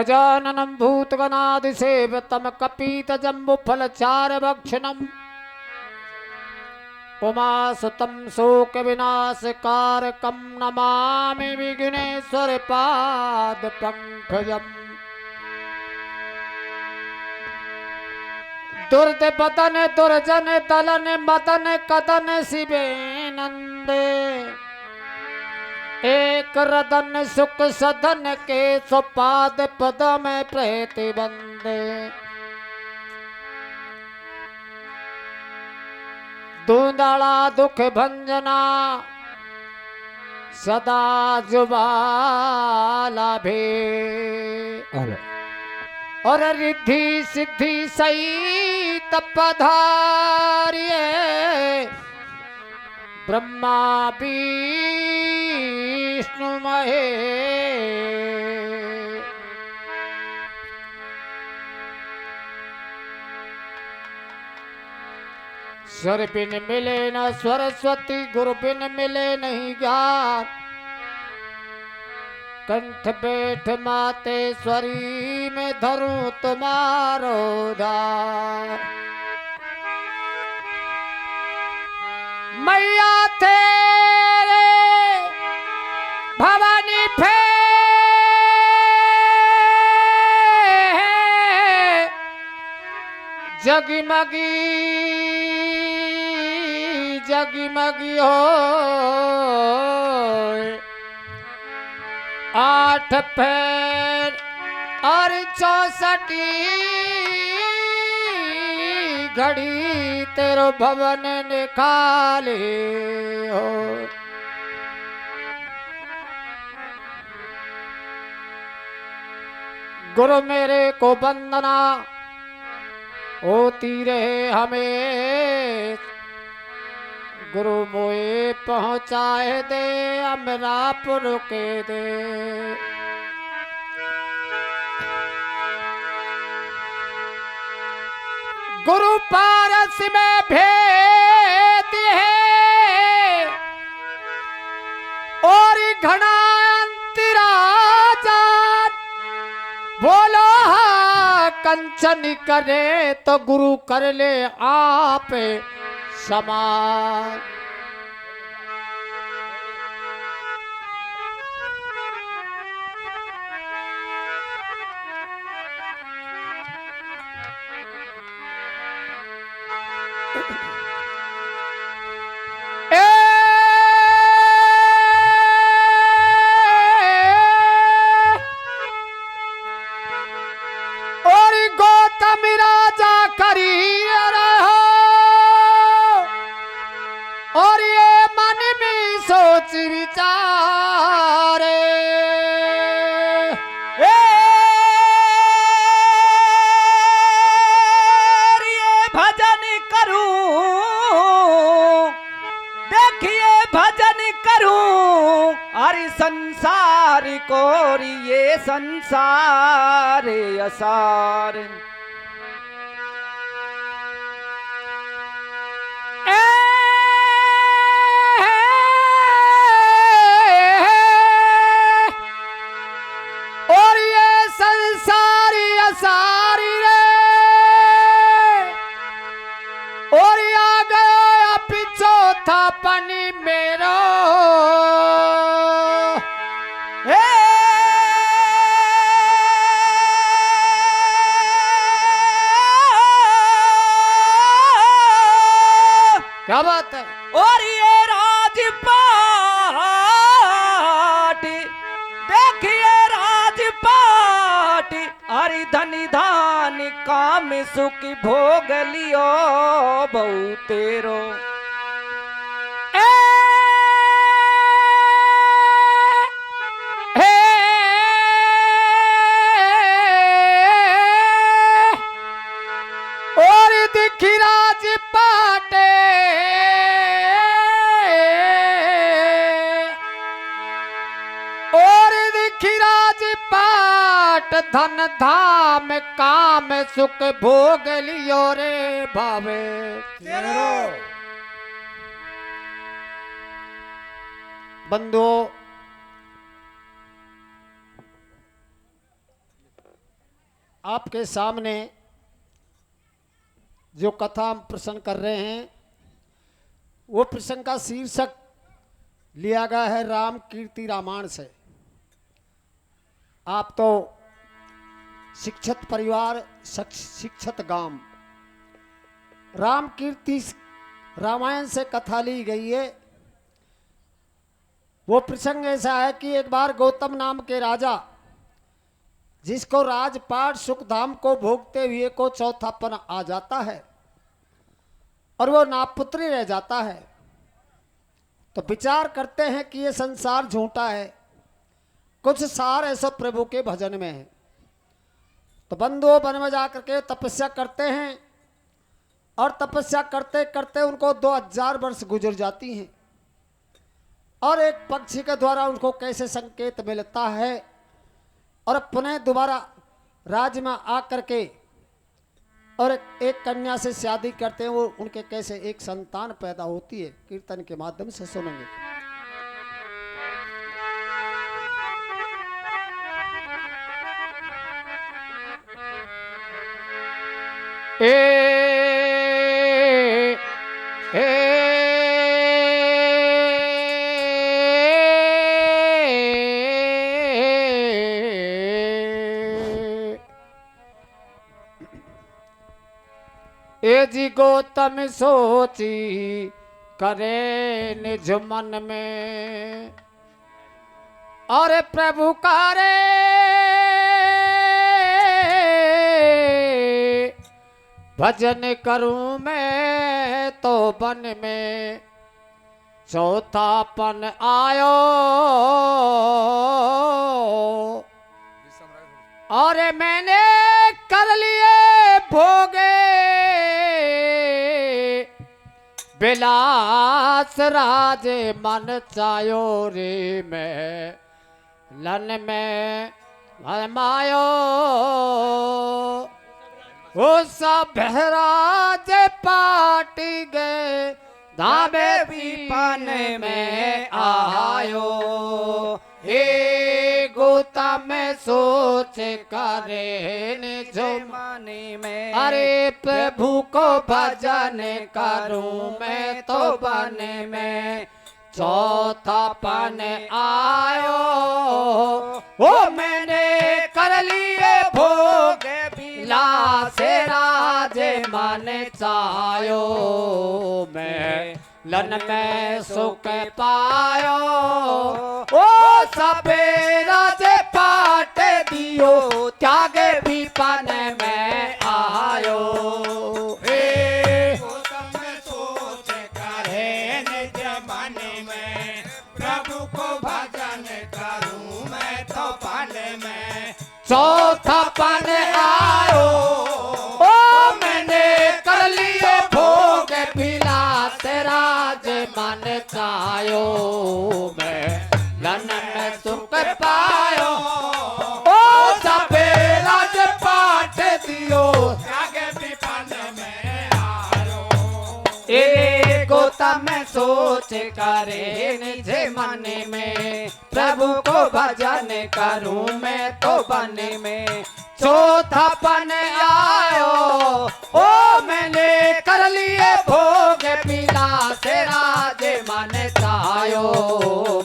गजाननं भूतगणादिसेवितं कपीतजम्बुफलचारुभक्षणम् उमासुतं शोकविनाशकारकं नमामि विघ्नेश्वरपादपङ्कजम् दुर्दबदन दुर्जन दलन मदन कदन शिवे नंदे एक रदन सुख सदन के सुपाद पद में प्रेति बंदे दूंदाला दुख भंजना सदा जुबाला भे और रिद्धि सिद्धि सही तपधारिये ब्रह्मा विष्णु महेश स्वर बिन मिले न सरस्वती गुरु बिन मिले नहीं ज्ञान कंठ बैठ मातेश्वरी में धरूं तुम्हारो धार मैया तेरे भवानी फे जगमगी जगमगी हो आठ पैर और 64 घड़ी तेरो भवन निकाले हो गुरु मेरे को वंदना होती रहे हमें गुरु मोए पहुँचाए दे अमरापुर के दे गुरु पारस में भेद है और घना अंतराजान बोलो हाँ कंचन करे तो गुरु कर ले आप समान और गौतम राजा करी रहो और ये मन में सोच विचारे ये भजन करूं देखिए भजन करूं अरे संसार को ये संसार असार और ये संसारी असारी रे और आ गया पिछो था पनी मेरो क्या बात है और ये राजपाट देखिए राजपाट हरि धनी धान काम सुख भोग लियो बहु तेरो और दिखी राजपाटे और दिखी राजपाट धन धाम काम सुख भोग लियो रे भावे बंधुओं आपके सामने जो कथा हम प्रसंग कर रहे हैं वो प्रसंग का शीर्षक लिया गया है राम कीर्ति रामायण से। आप तो शिक्षित परिवार, शिक्षित गांव, राम कीर्ति रामायण से कथा ली गई है। वो प्रसंग ऐसा है कि एक बार गौतम नाम के राजा, जिसको राजपाट सुखधाम को भोगते हुए को चौथापन आ जाता है और वो नापुत्री रह जाता है, तो विचार करते हैं कि ये संसार झूठा है, कुछ सार ऐसा प्रभु के भजन में है। तो बंधुओं वन में जाकर के तपस्या करते हैं और तपस्या करते करते उनको 2000 वर्ष गुजर जाती हैं और एक पक्षी के द्वारा उनको कैसे संकेत मिलता है और पुनः दोबारा राज्य में आकर के और एक कन्या से शादी करते हैं। वो उनके कैसे एक संतान पैदा होती है, कीर्तन के माध्यम से सुनेंगे। ए जी गौतम सोची करे निज मन में और प्रभु करे भजन करूं मैं तो वन में चौथापन आयो और मैंने कर लिए भोगे बिलास राज मन चायो रे मैं लन में मायो वो सब राज पाटी गए धामे पीपन में आयो। हे गौतम सोच करे निज मन में अरे प्रभु को भजन करूं मैं तो वन में चौथापन आयो। वो मैंने कर लिए भोग बिलास राज मन चायो मैं लन में सुख पायो। ओ सबे राज पाट दियो त्याग भी पन में आयो। सोच करे निज मन में प्रभु को भजन करूं मैं तो पन में चौथापन आयो। ओ मैंने कर लिए भोग बिलास राज मन चायो मैं लन में सुख पायो। ओ सबे राज पाट दियो आगे विपन में आयो। ए गौतम सोच करे निज मन में प्रभु को भजन करूं मैं तो वन में चौथापन आयो। ओ मैंने कर लिए भोग बिलास राज मन चायो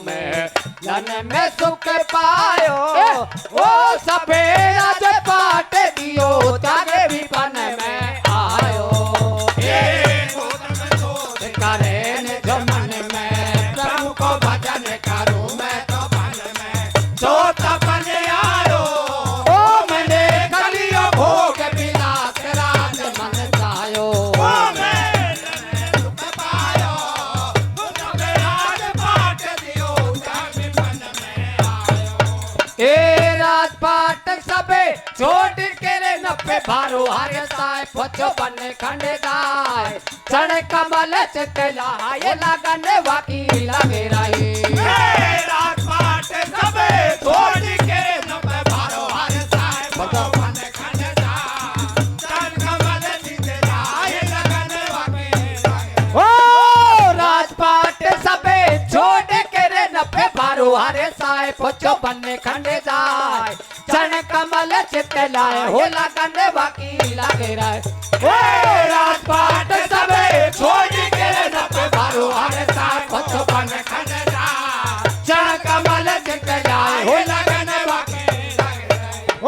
मैं लन में सुख पायो। ओ सबे राज पाट दियो त्याग भी पन में आयो। करे निज मन में प्रभु को भजन करूं मैं तो वन में चौथापन आयो। ओ मैंने कर लियो भोग बिलास राज मन चायो मैं सुख पायो। सबे राज पाट दियो त्याग विपन में आयो। ए राजपाट सबे छोड़ के रे नपे भारो हरे साय पछो बने खंडे दाय चढ़ कमल चितला ये लगन वाकी लगे रही। राजपाट सबे छोड़ के नपे भारो हर साय पछो बने खंडे दाय चढ़ कमल चितला ये लगन वाकी लगे। ओ राजपाट सबे छोड़ के रे नपे भारो हरे साय पछो बने खंडे दाय क्षण कमल चित लाए हो लगन बाकी लगे रहे राजपाट सबे छोड़ के न पे भरो हर साथ बचपन खंडा क्षण कमल चित लाए हो लगन बाकी ओ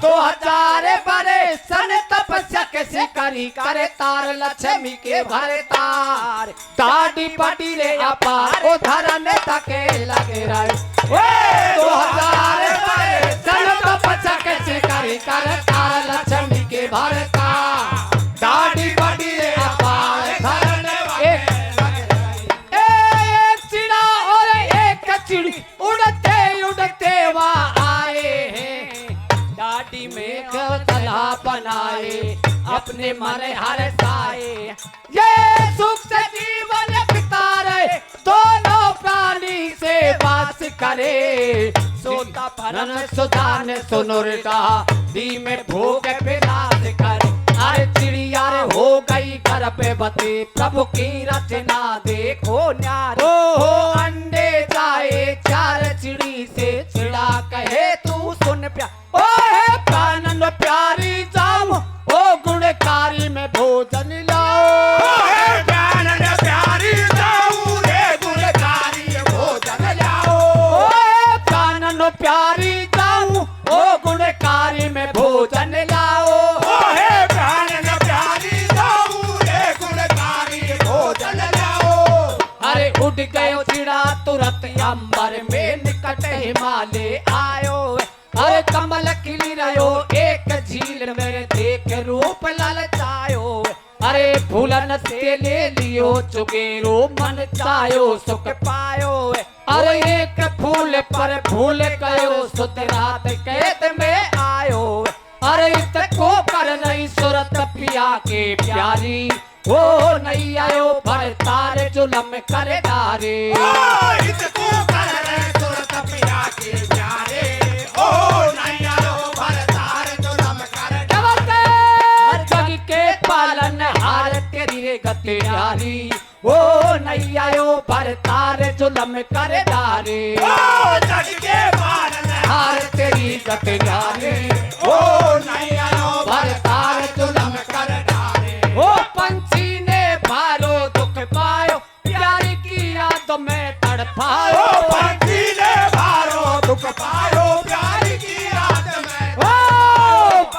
2000 बरे सन तपस्या कैसे करी करे तार लक्ष्मी के भरे तार दाढ़ी पटी रे अपार ओ धरन तके लगे रहे 2000 बरे सन तपस्या कैसे करी करे तार लक्ष्मी के भरे तार दाढ़ी पटी रे अपार धरन एक चिड़ा और एक चिड़ी उड़ते उड़ते वहाँ आए हैं दाढ़ी में गला बनाए अपने मन हर साए ये सुख से जीवन बिता रहे दोनों प्राणी से बात करे सोता भरन सुदान सुनुर का दी में भोग पिलास करे अरे चिड़िया रे हो गई घर पे बते प्रभु की रचना देखो न्यारे हो अंडे जाए 4 चिड़ी से चिड़ा कहे तू सुन प्यार ओ है प्राणन प्यारी जाम ओ गुणकारी में भोजन लाओ प्राणन प्यारी जाऊं रे गुणकारी भोजन लाओ प्राणन प्यारी जाऊं ओ गुणकारी में भोजन लाओ प्राणन प्यारी जाऊं रे गुणकारी भोजन लाओ अरे उड़ गयो चिड़ा तुरंत अंबर में निकट हिमालय आयो अरे कमल खिली रहो एक झील मेरे देख रूप ललचायो अरे फूलन से ले लियो चुगेरो मन चायो सुख पायो अरे एक फूल पर भूल गयो सुत रात कैद में आयो अरे इसको कर नहीं सूरत पिया के प्यारी वो नहीं आयो भर तारे जुलम करे डारे इसको कर रहे सुरत पिया के प्यारे ओ नहीं आयो भरतार जुलम कर हर जग के पालन हार तेरी रे गति यारी वो नहीं आयो भर तारे जुलम करे डारे ओ जग के पालन हार तेरी गति यारी ओ नहीं आयो भरतार जुलम कर डारे ओ पंछी ने भारो दुख पायो प्यारी की याद में तड़पायो ओ पंछी ने भारो दुख पायो प्यारी की याद में ओ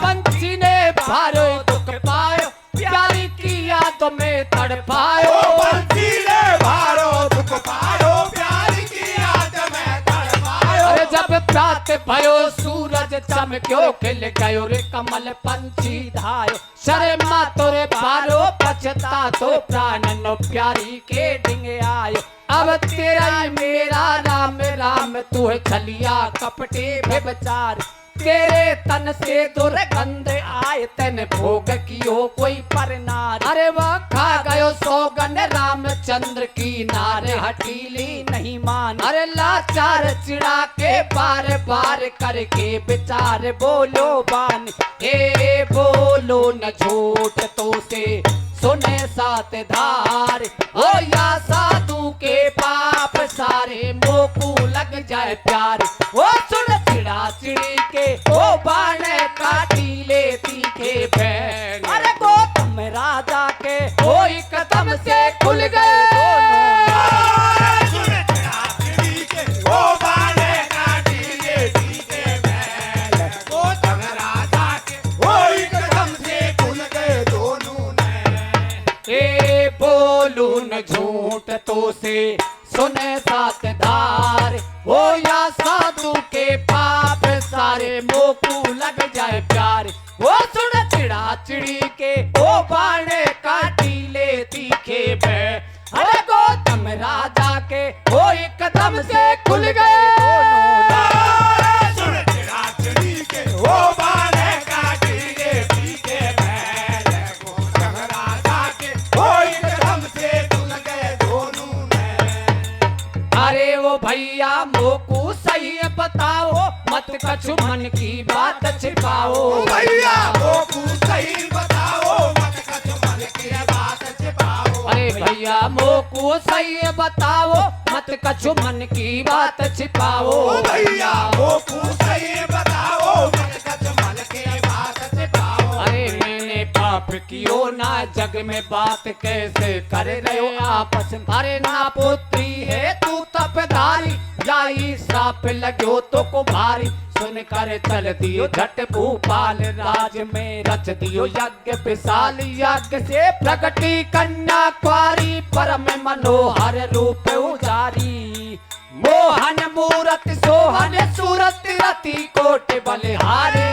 पंछी ने भारो दुख पायो प्यारी की याद में तड़पायो ओ पंछी ने भारो दुख पायो प्यारी की याद में तड़पायो अरे जब प्रात भयो सूरज चमक्यो खिल गयो रे कमल पंछी धायो शर्मा तोरे भारो पछता तो प्राणन प्यारी के डिंगे आयो अब तेरा ही मेरा राम राम तू है छलिया कपटे बेचार तेरे तन से दुर्गंध आए तन भोग कियो कोई परनार अरे वह खा गयो सौगन रामचंद्र की नार हटीली नहीं मान अरे लाचार चिड़ा के बार बार करके विचार बोलो बान ए बोलो न झूठ तो से सुने सात धार ओ या साधु के पाप सारे मोकू लग जाए प्यार ओ सुन चिड़ा चिड़ी के ओ बाण काटी लेती के बैन अरे गौतम राजा के ओ कदम से खुल गए झूठ तो से सुने सात धार ओ या साधु के पाप सारे मोकू लग जाए प्यार वो सुन चिड़ा चिड़ी के ओ बाणे काटी लेती के बे अरे गौतम राजा के ओ कदम से खुल गए सुन चिड़ा चिड़ी के ओ बाणे काटी लेती के बैल गौतम राजा के ओ कदम से खुल गए दोनों ने अरे वो भैया मोकू सही बताओ मत कछु मन की बात छिपाओ भैया मोकू सही बताओ मत कछु मन की बात छिपाओ अरे भैया मोकू सही बताओ मत मत कछु मन की बात छिपाओ। ओ भैया वो पूछे बताओ मन कच मन के बात छिपाओ। अरे मैंने पाप कियो ना जग में बात कैसे कर रहे हो आपस में। अरे ना पुत्री है तू तपधारी जाई श्राप लगो तो को भारी। सुन कर चल दियो झट भूपाल राज में रच दियो यज्ञ विशाल। यज्ञ से प्रगटी कन्या क्वारी परम मनोहर रूप उजारी। मोहन मूरत सोहन सूरत रति कोट बलिहारी।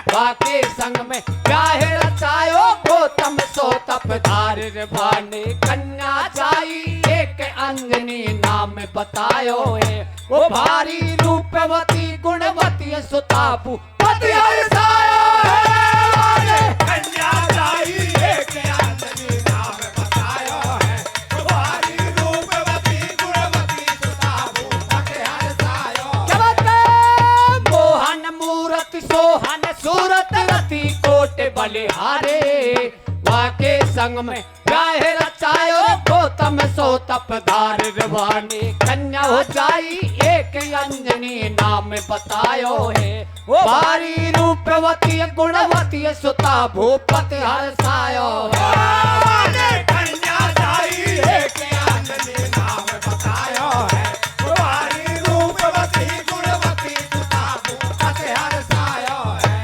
बाके संग में ब्याहे रचायो गौतम सो तपधार भाने कन्या जाई। एक अंजनी नाम बतायो है वो भारी रूपवती गुणवती सुतापु पति हरसायो है। कन्या जाई एक अंजनी नाम बतायो है तुम्हारी रूपवती गुणवती सुताबू पति हरसायो। क्या बात है? मोहन मूरत सोहन सूरत रति कोट बलिहारे। वाके संग में ब्याहे रचायो गौतम सो तपधार रवानी। कन्या हो जाई एक अंजनी नाम बतायो है वो भारी रूपवती गुणवती सुता भूपति हरसायो है। कन्या जाई एक अंजनी नाम बतायो है तुम्हारी रूपवती गुणवती सुताबू पति हरसायो है।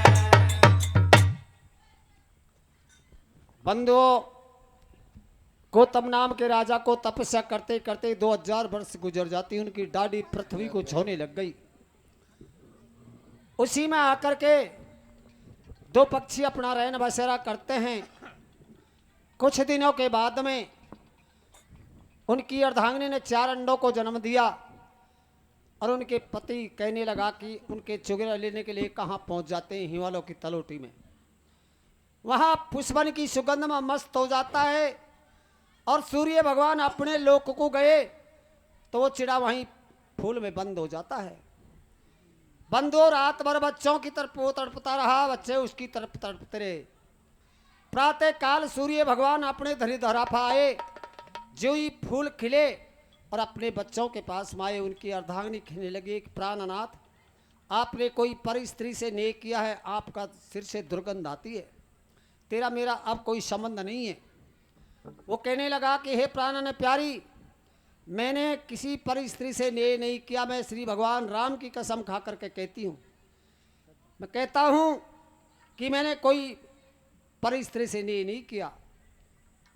बंधुओं, गौतम नाम के राजा को तपस्या करते करते 2000 वर्ष गुजर जाती। उनकी दाढ़ी पृथ्वी को छूने लग गई। उसी में आकर के दो पक्षी अपना रहन बसेरा करते हैं। कुछ दिनों के बाद में उनकी अर्धांगिनी ने 4 अंडों को जन्म दिया और उनके पति कहने लगा कि उनके चुगेरा लेने के लिए कहाँ पहुंच जाते हैं, हिमालयों की तलोटी में। वहां पुष्पन की सुगंध में मस्त हो जाता है और सूर्य भगवान अपने लोक को गए तो वो चिड़ा वहीं फूल में बंद हो जाता है। बंदो रात भर बच्चों की तरफ वो तड़पता रहा, बच्चे उसकी तरफ तड़पते रहे। प्रातः काल सूर्य भगवान अपने धरी धराफा आए। जो ही फूल खिले और अपने बच्चों के पास माए, उनकी अर्धांगिनी खिलने लगी। प्राणनाथ, आपने कोई पर स्त्री से नेह किया है, आपका सिर से दुर्गंध आती है, तेरा मेरा अब कोई संबंध नहीं है। वो कहने लगा कि हे प्राणन प्यारी, मैंने किसी पर स्त्री से नेह नहीं किया। मैं श्री भगवान राम की कसम खा करके कहती हूँ, मैं कहता हूँ कि मैंने कोई पर स्त्री से नेह नहीं किया।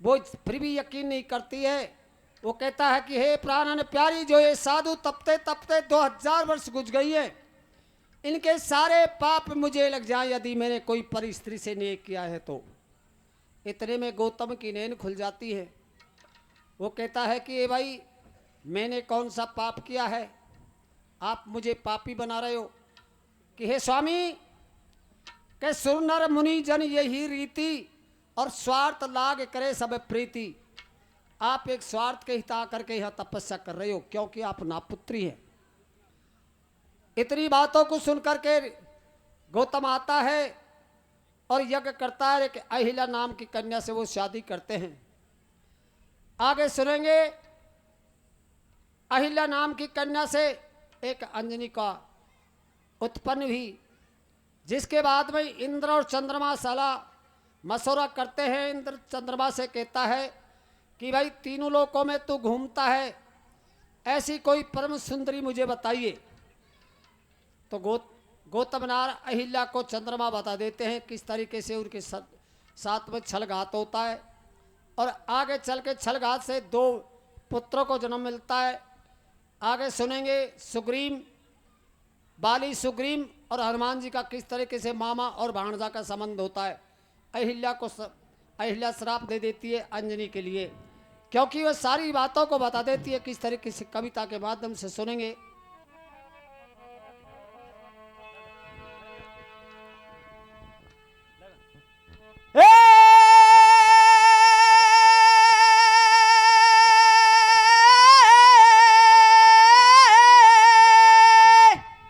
वो फिर भी यकीन नहीं करती है। वो कहता है कि हे प्राणन प्यारी, जो ये साधु तपते तपते 2000 वर्ष गुज गई है, इनके सारे पाप मुझे लग जाए यदि मैंने कोई पर स्त्री से नेह किया है तो। इतने में गौतम की नैन खुल जाती है। वो कहता है कि ए भाई, मैंने कौन सा पाप किया है, आप मुझे पापी बना रहे हो। कि हे स्वामी, के सुर नर मुनि जन यही रीति और स्वार्थ लाग करे सब प्रीति। आप एक स्वार्थ के हिता करके यह तपस्या कर रहे हो क्योंकि आप नापुत्री हैं। इतनी बातों को सुनकर के गौतम आता है और यज्ञ करता है कि अहिल्या नाम की कन्या से वो शादी करते हैं। आगे सुनेंगे, अहिल्या नाम की कन्या से एक अंजनी का उत्पन्न हुई, जिसके बाद में इंद्र और चंद्रमा सलाह मशवरा करते हैं। इंद्र चंद्रमा से कहता है कि भाई, तीनों लोकों में तू घूमता है, ऐसी कोई परम सुंदरी मुझे बताइए। तो गौतम नार अहिल्या को चंद्रमा बता देते हैं किस तरीके से उनके साथ में छलघात होता है। और आगे चल के छलघात से 2 पुत्रों को जन्म मिलता है। आगे सुनेंगे सुग्रीव, बाली सुग्रीव और हनुमान जी का किस तरीके से मामा और भाणजा का संबंध होता है। अहिल्या श्राप दे देती है अंजनी के लिए, क्योंकि वह सारी बातों को बता देती है किस तरीके से। कविता के माध्यम से सुनेंगे।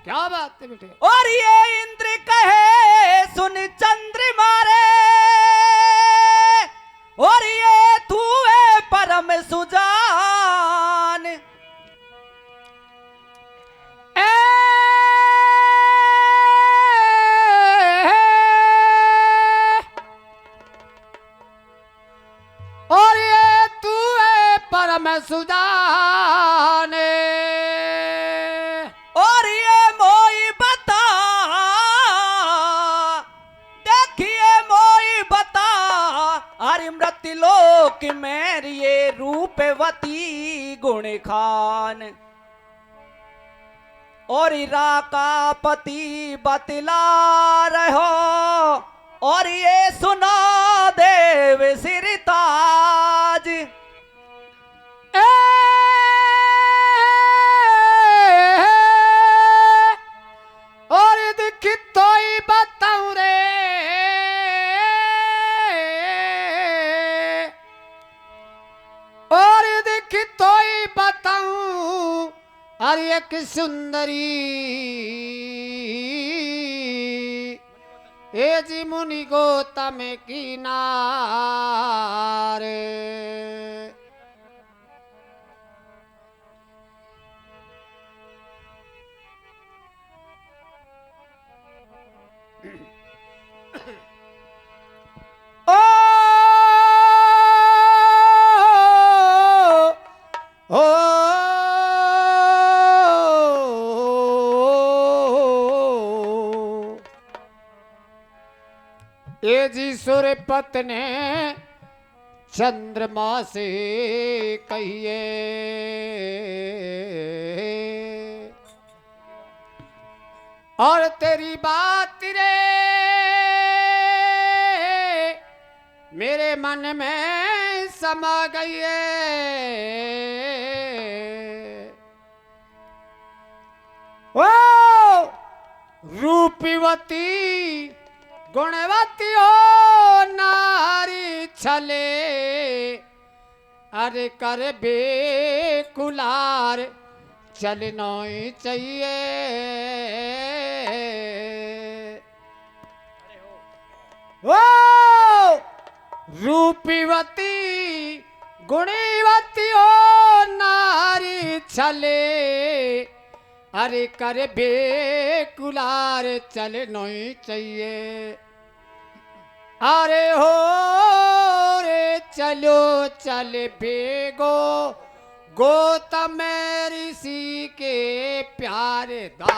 क्या बात है बेटे। और ये इंद्र कहे सुन चंद्रमा रे, और ये तू है परम सुजान। अरे मृत्यु लोक में ये रूपवती गुण खान और इरा का पति बतला रहो और ये सुना देव सिरताज और दिखी तो ही बताऊं रे और दिखी तो ही बताऊं अरे एक सुंदरी ए जी मुनि गौतम की नारे ओ ओ ये जी सूर्यपत ने चंद्रमा से कहिए और तेरी बात रे मेरे मन में समा गई है ओ रूपवती गुणवती हो नारी छले अरे कर बेकुलार चलना ही चाहिए ओ रूपवती गुणवती हो नारी छले अरे कर बेकुलार चलना ही चाहिए अरे हो रे चलो चल बेगो गौतम ऋषि के प्यारे दा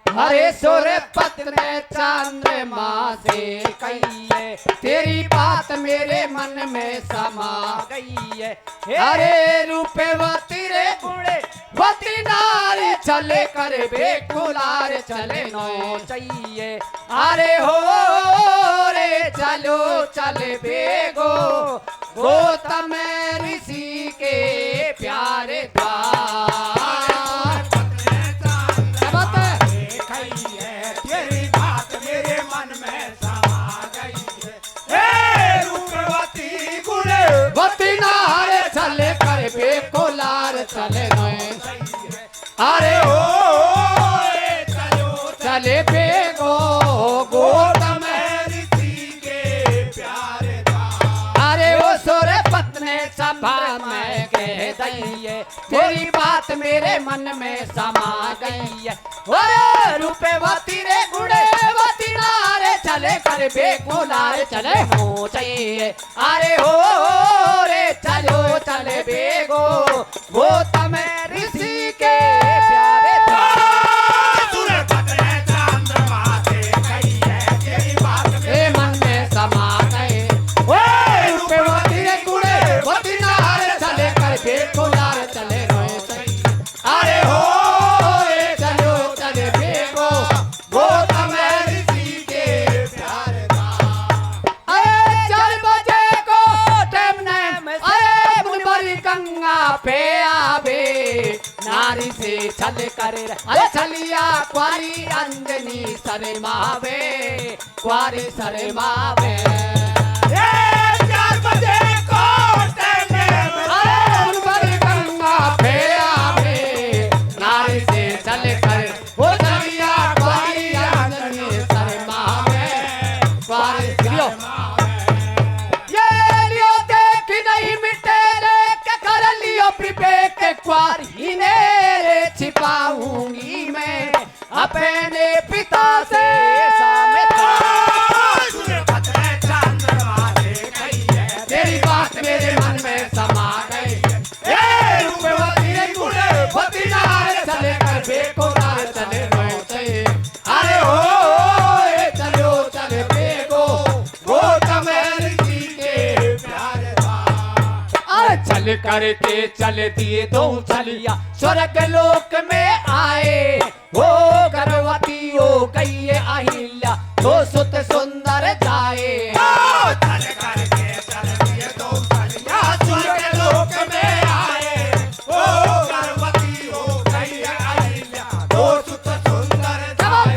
अरे सूर्यपत ने चंद्रमा से कही है तेरी बात मेरे मन में समा गई है अरे रूपवती रे गुणे वती नारी चले कर बेकुलार चले नो चाहिए अरे हो रे चलो चल बेगो गौतम ऋषि के प्यारे द्वार तेरी बात मेरे मन में समा गई है रूपवती गुणवती नारे चले कर बेकुलार चले नए अरे ओ चलो चले बेगो गौतम ऋषि के प्यारे अरे वो सूर्यपत ने सभा में कह दई है तेरी बात मेरे मन में समा गई है अरे रूपवती रे गुणवती नारे चले कर बेकुलार चले हो चाहिए अरे हो रे चलो चले बेगो गौतम ऋषि के प्यारे सूर्यपत ने चंद्रमा से कही है तेरी बात मेरे मन में समा गए ओए रूपवती रे गुणवती नारे चले कर बेकुलार चले रोए सही अरे हो रे चलो चले बेगो गौतम ऋषि के प्यारे अरे 4 बजे को टाइम ने अरे मुनबरी गंगा पे आवे नारी से चल कर अरे चलिया क्वारी अंजनी शर्मावे क्वारी शर्मावे 4 बजे को अरे मुनबरी गंगा पे आवे नारी से चल कर वो चलिया क्वारी अंजनी शर्मावे क्वारी ये लियो देख नहीं मिटे लेके कर लियो विवेक क्वारी ने रे छिपाऊंगी मैं अपने पिता से सामने सूर्यपत ने चंद्रमा से कही है तेरी बात मेरे मन में समा गई ए रूपवती रे गुणवती नारे चले कर बेकुलार चले रोते अरे हो चलो चले बेगो गौतम ऋषि के चल करके चल दिए दो छलिया स्वर्ग लोक में आए। वो गर्भवती हो गई है अहिल्या, दो सुत सुंदर जाए। चल करके चल दिए दो छलिया स्वर्ग लोक में आए। ओ गर्भवती हो गई है अहिल्या, दो सुत सुंदर जाए।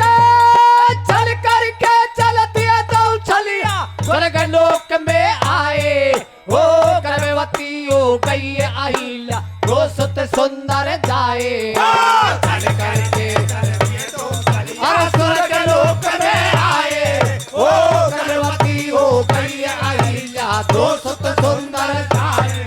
चल करके चल दिए दो छलिया स्वर्ग लोक में आए। वो गर्भवती हो गई है अहिल्या, दो सुत सुंदर जाए। चल करके चल दिए दो छलिया स्वर्ग लोक में आए। ओ गर्भवती हो गई है अहिल्या, दो सुत सुंदर जाए।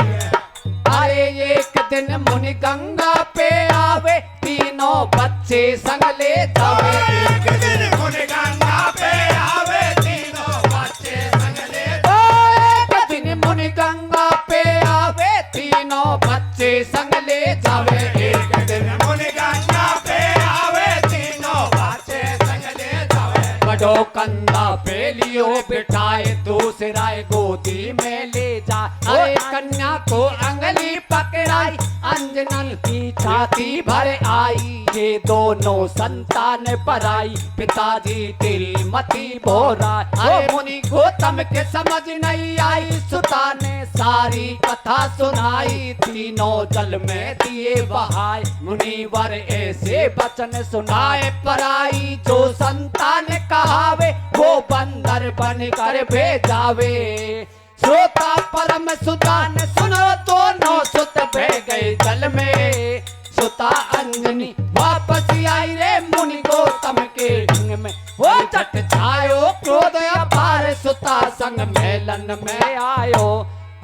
अरे एक दिन मुनि गंगा पे आवे, तीनों बच्चे संग ले जावे। एक दिन मुनि गंगा पे आवे, तीनों बच्चे संग ले एक दिन मुनि गंगा पे आवे, तीनों बच्चे संग ले जावे। एक दिन मुनि गंगा पे आवे, तीनों बच्चे संग ले जावे। बड़ो कंधा पे लियो बिठाए, दूसरा गोदी में ले जा। अरे कन्या को अंगली पकड़ाई, अंजनन की छाती भर आई। ये दोनों संतान पराई, पिताजी तेरी मति भोरा। अरे मुनि गौतम के समझ नहीं आई, सुता ने सारी कथा सुनाई। तीनों जल में दिए बहाए, मुनिवर ऐसे वचन सुनाए। पराई जो संतान कहावे, वो बंदर बन कर भेजावे। श्रोता परम सुदान सुनो, दोनों सुत बह गए जल में। सुता अंजनी वापस आई रे, मुनि गौतम के ढंग में। वो चट छायो क्रोध अपार, सुता संग मेलन में आयो।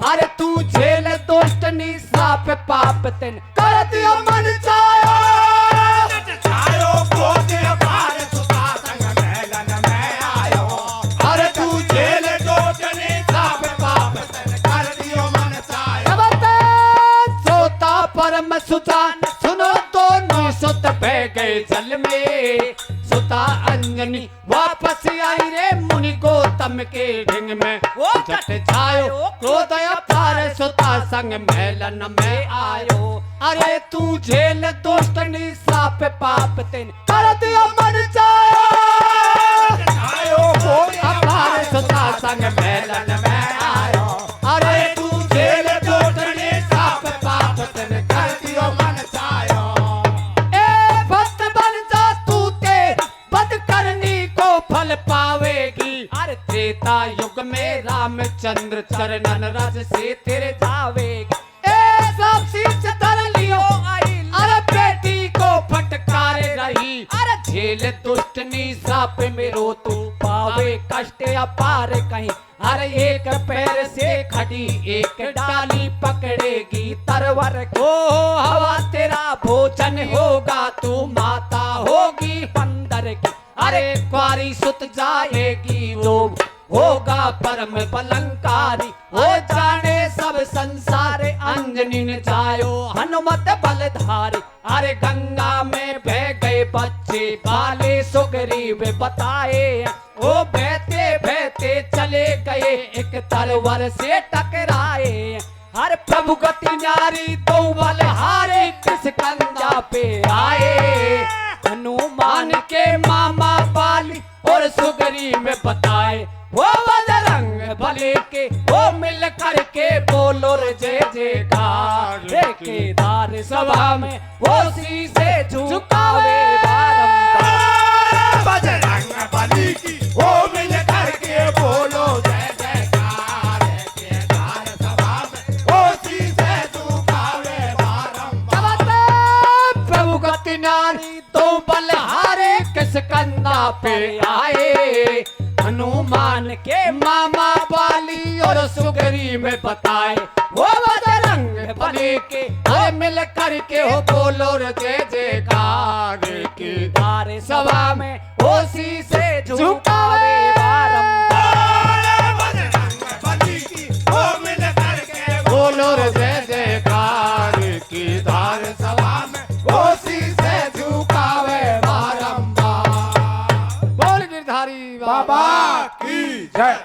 अरे तू झेल दुष्टनी श्राप पाप तिन, कर दियो मन चायो। छायो क्रोध अपार, सुता संग मेलन में आयो। अरे तू जेल दोषनी श्राप पाप तन, कर दियो मन चायो। श्रोता परम सुदान सुनो, दोनों सुत बह गए जल में। सुता अंजनी वापस आई रे, मुनि गौतम के ढिंग में। वो चट छायो क्रोध अपार, सुता संग मेलन में आयो। अरे तू झेल दुष्टनी श्राप पाप तिन, कर दियो मन चायो। छायो क्रोध अपार सुता संग मेलन में आयो। अरे तू झेल दुष्टनी श्राप पाप तिन, कर दियो मन चायो। ए भक्त बन जा तू, ते बद करनी को फल पावेगी। अरे त्रेता युग में रामचंद्र चरणन रज से तेरे जावेगी। ए सब शीश धर लियो आई, अरे बेटी को फटकारे रही। अरे झेल दुष्टनी श्राप मेरो, तू पावे कष्ट अपार कहीं। अरे एक पैर से खड़ी एक डाली पकड़ेगी तरवर को। हवा तेरा भोजन होगा, तू माता होगी बंदर की। अरे क्वारी सुत जाएगी, वो होगा परम बलंकारी। वो जाने सब संसार, अंजनी ने जायो हनुमत बलधारी। अरे गंगा में बह गए बच्चे, बाले सुग्रीव बताए। ओ बहते बहते चले गए, एक तलवार से टकराए। हर प्रभु गति नारी दो बलहारे, किस कंधा पे आए। हनुमान के मामा बाली और सुगरी में बताए। वो बजरंग बली के वो मिल करके बोलो रे जय जयकार। केदार सभा में वो शीशे झुकावे बारंबार। बजरंग बली की वो मिल करके बोलो जय जयकार। केदार सभा में वो शीशे झुकावे बारंबार। प्रभु गति नारी तो बलहारे, किस कंधा पे आए। हनुमान के मामा बाली और सुग्री में बताए। वो बजरंग बली के हर मिल करके हो बोलो रे जय जयकार। केदार सभा में वो शीशे झुकावे बारंबार। बजरंग बली की वो मिल करके बोलो रे जय जयकार। केदार सभा में वो शीशे झुकावे बारंबार। बोल गिरधारी बाबा की जय।